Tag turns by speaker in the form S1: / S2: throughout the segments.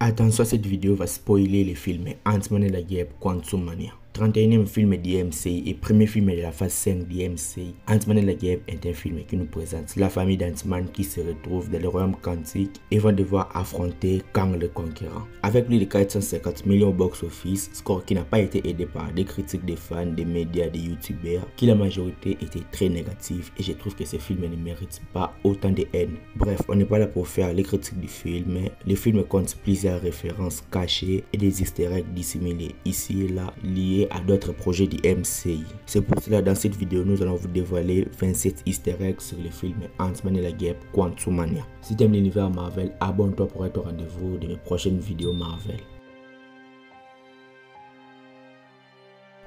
S1: Attention, cette vidéo va spoiler les films Ant-Man et la guêpe Quantumania. 31e film du MCU et premier film de la phase 5 du MCU. Ant-Man et la guêpe est un film qui nous présente la famille d'Ant-Man qui se retrouve dans le royaume quantique et vont devoir affronter Kang le Conquérant. Avec plus de 450 millions au box-office, score qui n'a pas été aidé par des critiques des fans, des médias, des youtubeurs, qui la majorité était très négative et je trouve que ce film ne mérite pas autant de haine. Bref, on n'est pas là pour faire les critiques du film, mais le film compte plusieurs références cachées et des easter eggs dissimulés ici et là liés à d'autres projets du MCU. C'est pour cela dans cette vidéo nous allons vous dévoiler 27 easter eggs sur le film Ant-Man et la guêpe Quantumania. Si tu aimes l'univers Marvel, abonne-toi pour être au rendez-vous de mes prochaines vidéos Marvel.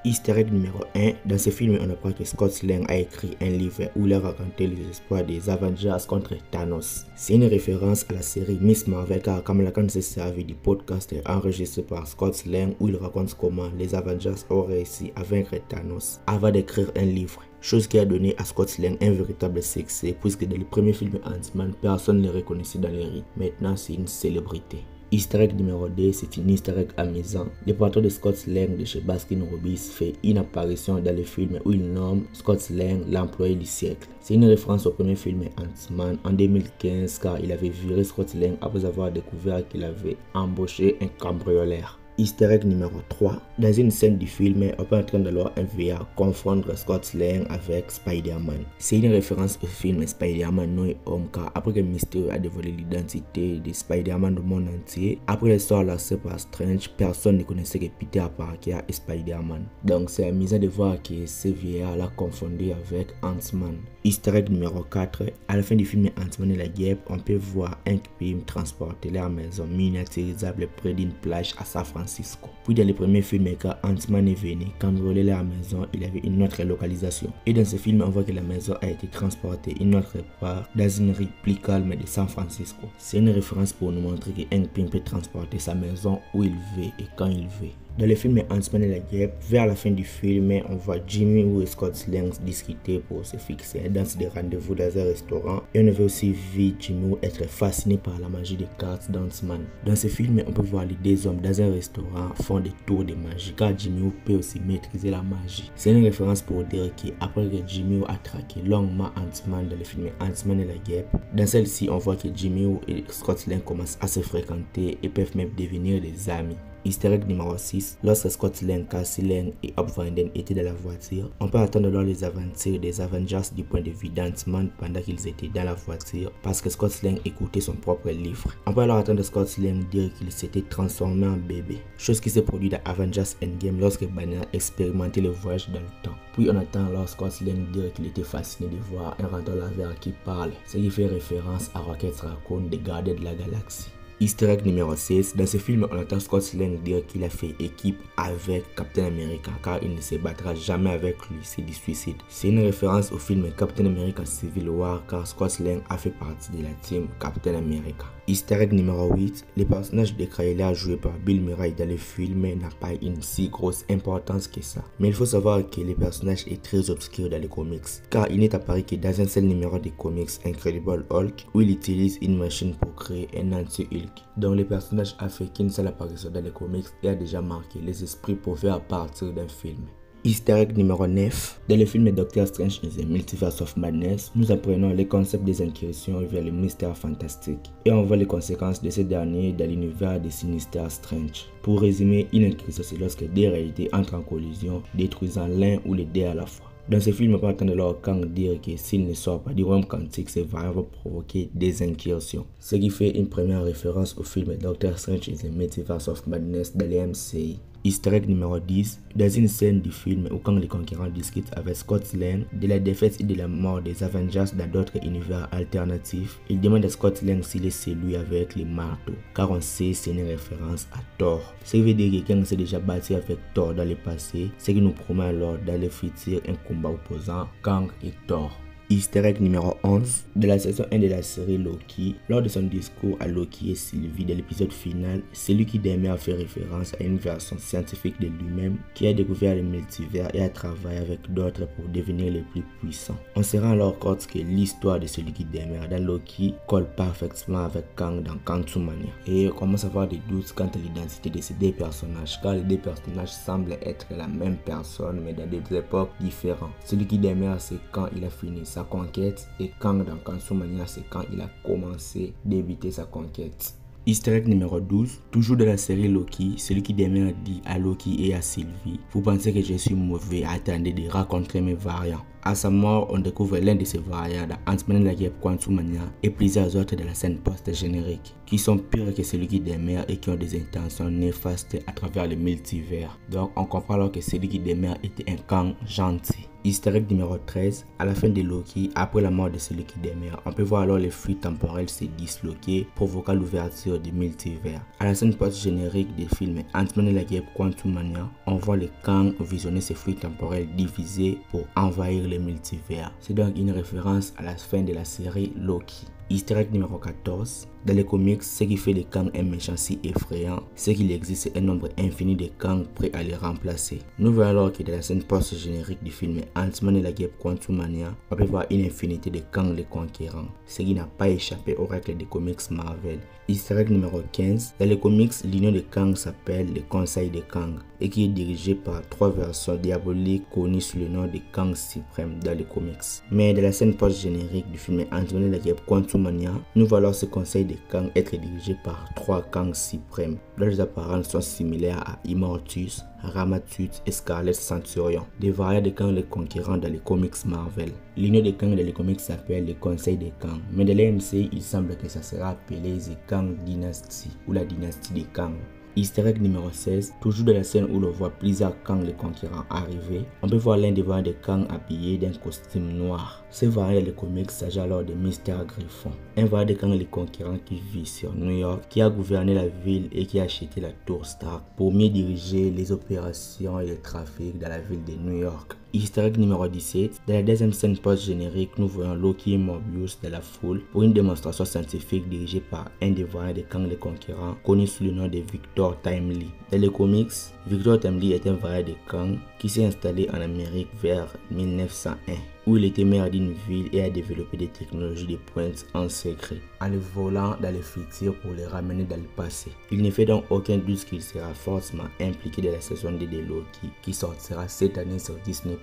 S1: Easter egg numéro 1. Dans ce film, on apprend que Scott Lang a écrit un livre où il a raconté les espoirs des Avengers contre Thanos. C'est une référence à la série Miss Marvel car Kamala Khan s'est servi du podcast enregistré par Scott Lang où il raconte comment les Avengers ont réussi à vaincre Thanos avant d'écrire un livre. Chose qui a donné à Scott Lang un véritable succès puisque dans le premier film Ant-Man, personne ne le reconnaissait dans les rues. Maintenant, c'est une célébrité. Easter egg numéro 2, c'est une easter egg amusant. Le patron de Scott Lang de chez Baskin Robbins fait une apparition dans le film où il nomme Scott Lang l'employé du siècle. C'est une référence au premier film Ant-Man en 2015 car il avait viré Scott Lang après avoir découvert qu'il avait embauché un cambrioleur. Easter egg numéro 3. Dans une scène du film, on peut entendre alors un VR confondre Scott Lang avec Spider-Man. C'est une référence au film Spider-Man No Way Home car après que Mysterio a dévoilé l'identité de Spider-Man au monde entier, après l'histoire lancée par Strange, personne ne connaissait que Peter Parker et Spider-Man. Donc c'est amusant de voir que ce VR l'a confondu avec Ant-Man. Easter egg numéro 4. À la fin du film Ant-Man et la guêpe, on peut voir Hank Pym transporter leur maison miniaturisable près d'une plage à San Francisco. Puis dans le premier film, quand Ant-Man est venu cambrioler leur maison, il avait une autre localisation. Et dans ce film, on voit que la maison a été transportée une autre part dans une rue plus calme de San Francisco. C'est une référence pour nous montrer que Hank Pym peut transporter sa maison où il veut et quand il veut. Dans le film Ant-Man et la guêpe, vers la fin du film, on voit Jimmy Woo et Scott Lang discuter pour se fixer dans des rendez-vous dans un restaurant. Et on avait aussi vu Jimmy Woo être fasciné par la magie des cartes d'Ant-Man. Dans ce film, on peut voir les deux hommes dans un restaurant font des tours de magie car Jimmy Woo peut aussi maîtriser la magie. C'est une référence pour dire qu'après que Jimmy Woo a traqué longuement Ant-Man dans le film Ant-Man et la guêpe, dans celle-ci, on voit que Jimmy Woo et Scott Lang commencent à se fréquenter et peuvent même devenir des amis. Easter egg numéro 6. Lorsque Scott Lang, Cassie Lang et Hope Van Dyne étaient dans la voiture, on peut attendre alors les aventures des Avengers du point de vue d'Ant-Man pendant qu'ils étaient dans la voiture parce que Scott Lang écoutait son propre livre. On peut alors attendre Scott Lang dire qu'il s'était transformé en bébé, chose qui s'est produite dans Avengers Endgame lorsque Banner expérimentait le voyage dans le temps. Puis on attend alors Scott Lang dire qu'il était fasciné de voir un raton laveur qui parle, ce qui fait référence à Rocket Raccoon des Gardiens de la Galaxie. Easter egg numéro 6. Dans ce film, on entend Scott Lang dire qu'il a fait équipe avec Captain America car il ne se battra jamais avec lui, c'est du suicide. C'est une référence au film Captain America Civil War car Scott Lang a fait partie de la team Captain America. Easter egg numéro 8. Le personnage de Kryler joué par Bill Murray dans le film n'a pas une si grosse importance que ça. Mais il faut savoir que le personnage est très obscur dans les comics car il n'est apparu que dans un seul numéro des comics Incredible Hulk où il utilise une machine pour créer un anti-Hulk. Donc le personnage a fait qu'une seule apparition dans les comics et a déjà marqué les esprits pour faire partir d'un film. Easter egg numéro 9. Dans le film Doctor Strange in the Multiverse of Madness, nous apprenons les concepts des incursions vers le mystère fantastique et on voit les conséquences de ces derniers dans l'univers des Sinister Strange. Pour résumer, une incursion c'est lorsque deux réalités entrent en collision, détruisant l'un ou les deux à la fois. Dans ce film, on peut entendre alors Kang dire que s'il ne sort pas du royaume quantique, ces variants vont provoquer des incursions. Ce qui fait une première référence au film Doctor Strange in the Multiverse of Madness de l'MCU. Easter egg numéro 10. Dans une scène du film où Kang le Conquérant discute avec Scott Lang de la défaite et de la mort des Avengers dans d'autres univers alternatifs, il demande à Scott Lang s'il est celui avec les marteaux, car on sait c'est une référence à Thor. Ce qui veut dire que Kang s'est déjà battu avec Thor dans le passé, ce qui nous promet alors dans le futur un combat opposant Kang et Thor. Easter egg numéro 11 de la saison 1 de la série Loki. Lors de son discours à Loki et Sylvie de l'épisode final, celui qui Demer fait référence à une version scientifique de lui-même qui a découvert le multivers et a travaillé avec d'autres pour devenir les plus puissants. On se rend alors compte que l'histoire de celui qui Demer dans Loki colle parfaitement avec Kang dans Quantumania. Et on commence à avoir des doutes quant à l'identité de ces deux personnages, car les deux personnages semblent être la même personne mais dans des époques différentes. Celui qui Demer, c'est quand il a fini sa conquête, et Kang dans Quantumania, c'est quand il a commencé d'éviter sa conquête. Easter egg numéro 12, toujours de la série Loki, celui qui Demer dit à Loki et à Sylvie: vous pensez que je suis mauvais, attendez de rencontrer mes variants. À sa mort, on découvre l'un de ces variants dans Ant-Man and the Wasp Quantumania et plusieurs autres de la scène post-générique, qui sont pires que celui qui Demer et qui ont des intentions néfastes à travers le multivers. Donc on comprend alors que celui qui Demer était un Kang gentil. Easter egg numéro 13, à la fin de Loki, après la mort de celui qui Demer, on peut voir alors les flux temporels se disloquer, provoquant l'ouverture du multivers. À la scène post-générique des films Ant-Man and the Wasp Quantumania, on voit les Kang visionner ces flux temporels divisés pour envahir le multivers. C'est donc une référence à la fin de la série Loki. Easter egg numéro 14. Dans les comics, ce qui fait de Kang un méchant si effrayant, c'est qu'il existe un nombre infini de Kang prêts à les remplacer. Nous voyons alors que dans la scène post-générique du film Ant-Man and the Wasp Quantumania, on peut voir une infinité de Kang les conquérants, ce qui n'a pas échappé aux règles des comics Marvel. Easter egg numéro 15. Dans les comics, l'union de Kang s'appelle le Conseil de Kang et qui est dirigé par 3 versions diaboliques connues sous le nom de Kang Suprême dans les comics. Mais dans la scène post-générique du film Ant-Man and the Wasp Quantumania, nous voyons ce conseil de Kang être dirigé par 3 Kang suprêmes. Leurs apparences sont similaires à Immortus, Ramatut et Scarlet Centurion, des variants de Kang les conquérants dans les comics Marvel. L'union de Kang dans les comics s'appelle le Conseil des Kang, mais dans les MCU, il semble que ça sera appelé The Kang Dynasty ou la dynastie des Kang. Easter egg numéro 16, toujours dans la scène où l'on voit plusieurs Kang les conquérants arriver, on peut voir l'un des variants de Kang habillé d'un costume noir. Ce variant dans les comics s'agit alors de Mr. Griffon, un variant de Kang les conquérants qui vit sur New York, qui a gouverné la ville et qui a acheté la tour Stark pour mieux diriger les opérations et le trafic dans la ville de New York. Easter egg numéro 17, dans la deuxième scène post-générique, nous voyons Loki et Mobius de la foule pour une démonstration scientifique dirigée par un des variants de Kang les conquérants, connu sous le nom de Victor Timely. Dans les comics, Victor Timely est un variant de Kang qui s'est installé en Amérique vers 1901, où il était maire d'une ville et a développé des technologies de pointe en secret, en les volant dans le futur pour les ramener dans le passé. Il ne fait donc aucun doute qu'il sera forcément impliqué dans la saison 2 de Loki qui sortira cette année sur Disney+.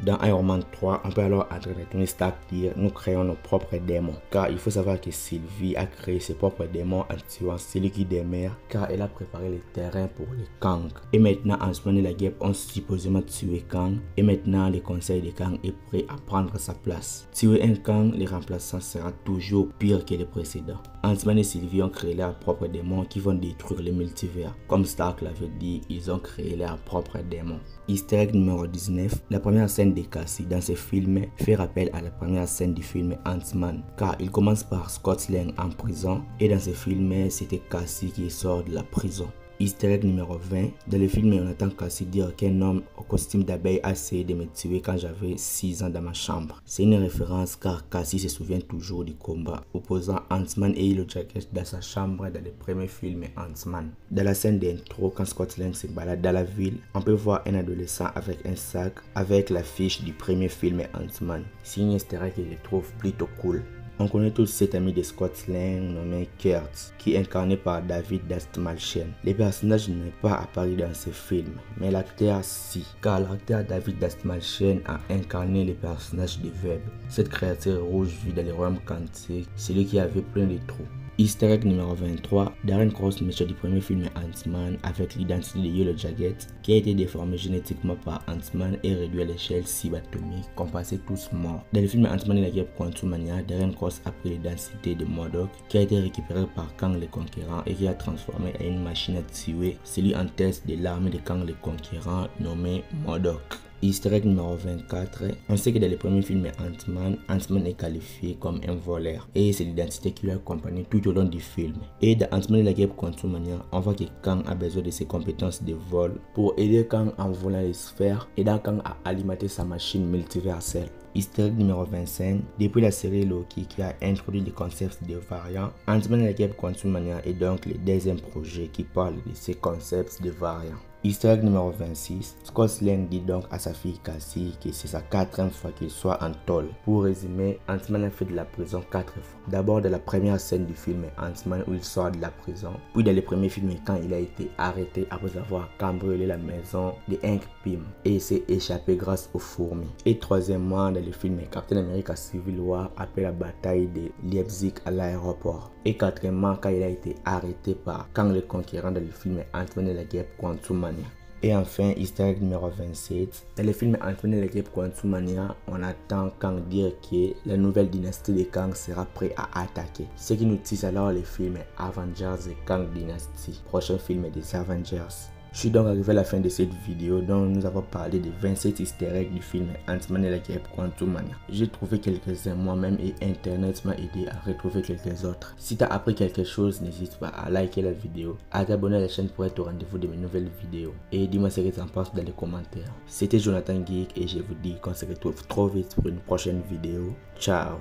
S1: Dans Iron Man 3, on peut alors entendre Tony Stark dire: nous créons nos propres démons. Car il faut savoir que Sylvie a créé ses propres démons en tuant celui qui Demer, car elle a préparé le terrain pour les Kang. Et maintenant, Ant-Man et la Wasp ont supposément tué Kang, et maintenant le conseil de Kang est prêt à prendre sa place. Tuer un Kang, les remplaçants sera toujours pire que les précédents. Ant-Man et Sylvie ont créé leurs propres démons qui vont détruire le multivers. Comme Stark l'avait dit, ils ont créé leurs propres démons. Easter egg numéro 19, la première scène de Cassie dans ce film fait rappel à la première scène du film Ant-Man, car il commence par Scott Lang en prison et dans ce film c'était Cassie qui sort de la prison. Easter egg numéro 20, dans le film on entend Cassie dire qu'un homme au costume d'abeille a essayé de me tuer quand j'avais 6 ans dans ma chambre. C'est une référence car Cassie se souvient toujours du combat opposant Ant-Man et Yellow Jacket dans sa chambre dans le premier film Ant-Man. Dans la scène d'intro, quand Scott Lang se balade dans la ville, on peut voir un adolescent avec un sac avec l'affiche du premier film Ant-Man. C'est une easter egg que je trouve plutôt cool. On connaît tous cet ami de Scott Lang nommé Kurt, qui est incarné par David Dastmalchian. Le personnage n'est pas apparu dans ce film, mais l'acteur si, car l'acteur David Dastmalchian a incarné le personnage de Web, cette créature rouge vue dans les royaumes quantiques, celui qui avait plein de trous. Easter egg numéro 23, Darren Cross méchant du premier film Ant-Man avec l'identité de Yellow Jacket qui a été déformé génétiquement par Ant-Man et réduit à l'échelle subatomique qu'on passait tous morts. Dans le film Ant-Man et la Wasp Quantumania, Darren Cross a pris l'identité de MODOK qui a été récupérée par Kang le Conquérant et qui a transformé en une machine à tuer celui en tête de l'armée de Kang le Conquérant nommé MODOK. Easter egg numéro 24, on sait que dans les premiers films Ant-Man est qualifié comme un voleur et c'est l'identité qui lui accompagne tout au long du film. Et dans Ant-Man et la guerre Quantumania, on voit que Kang a besoin de ses compétences de vol pour aider Kang en volant les sphères, aidant Kang à alimenter sa machine multiverselle. Easter egg numéro 25, depuis la série Loki qui a introduit le concept de variants, Ant-Man et la guerre Quantumania est donc le deuxième projet qui parle de ces concepts de variants. Easter egg numéro 26, Scott Lang dit donc à sa fille Cassie que c'est sa 4e fois qu'il soit en tôle. Pour résumer, Ant-Man a fait de la prison 4 fois. D'abord dans la première scène du film Ant-Man où il sort de la prison, puis dans les premiers films quand il a été arrêté après avoir cambriolé la maison de Hank Pym et s'est échappé grâce aux fourmis. Et troisièmement dans le film Captain America Civil War après la bataille de Leipzig à l'aéroport. Et quatrièmement quand il a été arrêté par Kang le Conquérant dans le film Ant-Man et la guerre Quantumania. Et enfin, Easter egg numéro 27. Dans le film Ant-Man et la guerre Quantumania, on attend Kang dire que la nouvelle dynastie de Kang sera prête à attaquer. Ce qui nous tisse alors le film Avengers et Kang Dynasty, prochain film des Avengers. Je suis donc arrivé à la fin de cette vidéo dont nous avons parlé de 27 easter eggs du film Ant-Man et la guerre Quantumania. J'ai trouvé quelques-uns moi-même et internet m'a aidé à retrouver quelques autres. Si tu as appris quelque chose, n'hésite pas à liker la vidéo, à t'abonner à la chaîne pour être au rendez-vous de mes nouvelles vidéos. Et dis-moi ce que tu en penses dans les commentaires. C'était Jonathan Geek et je vous dis qu'on se retrouve trop vite pour une prochaine vidéo. Ciao!